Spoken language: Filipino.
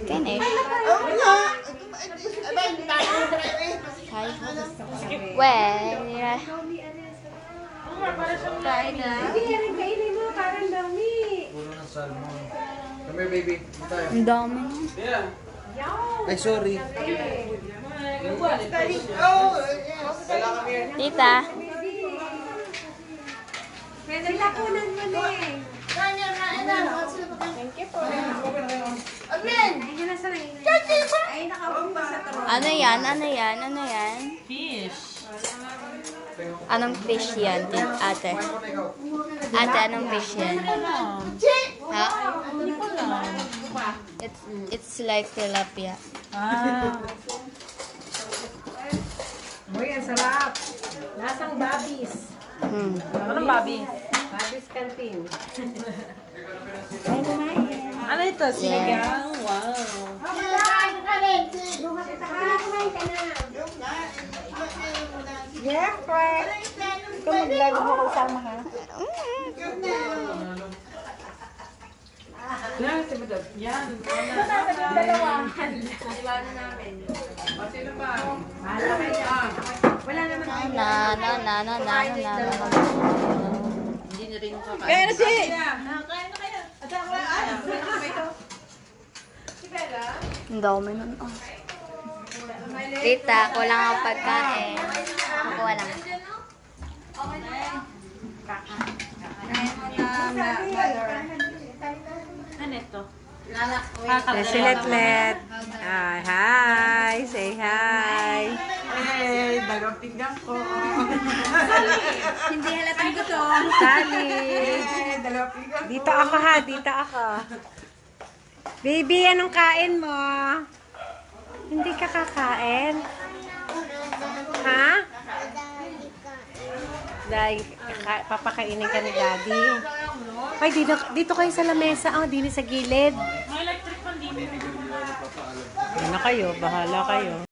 Finish. Hi. Well, kain na. Kainin mo, parang dami. Puro ng salmon. Come here, baby. Dito tayo. Ang dami. Ay, sorry. Tita. Sila kunan mo na eh. Thank you po. Ay, nasa na yun. Ay, nakabumba sa taro. Ano yan? Ano yan? Ano yan? Fish. Anong fish yan, ate? Ate, anong fish yan? Ha? It's like tilapia. Ah. Uy, ang sarap. Lasang babis. Anong babi? Babis canteen. Ano ito? Sinigang? Wow. Yeah, Fred. Ikaw mag-live mo ko sama ha. Yan, si Madam. Yan. Dalawa. Wala naman. Hindi na rin ko Kaya na si! Ang dami nun. Oh. Tita, kulang ang pagkain. Kukuha lang. Ano ito? Letlet. Hi. Say hi. Hey, dalawang pinggan ko. Hindi halatang gutom. Sali! Dalawang pinggan. Dito ako ha. Dito ako. Baby, anong kain mo? Hindi ka kakain? Ha? Dahil papakainin ka ni Daddy. Ay, dito kayo sa lamesa. Oh, dito sa gilid. May electric fan dito. Ano kayo? Bahala kayo.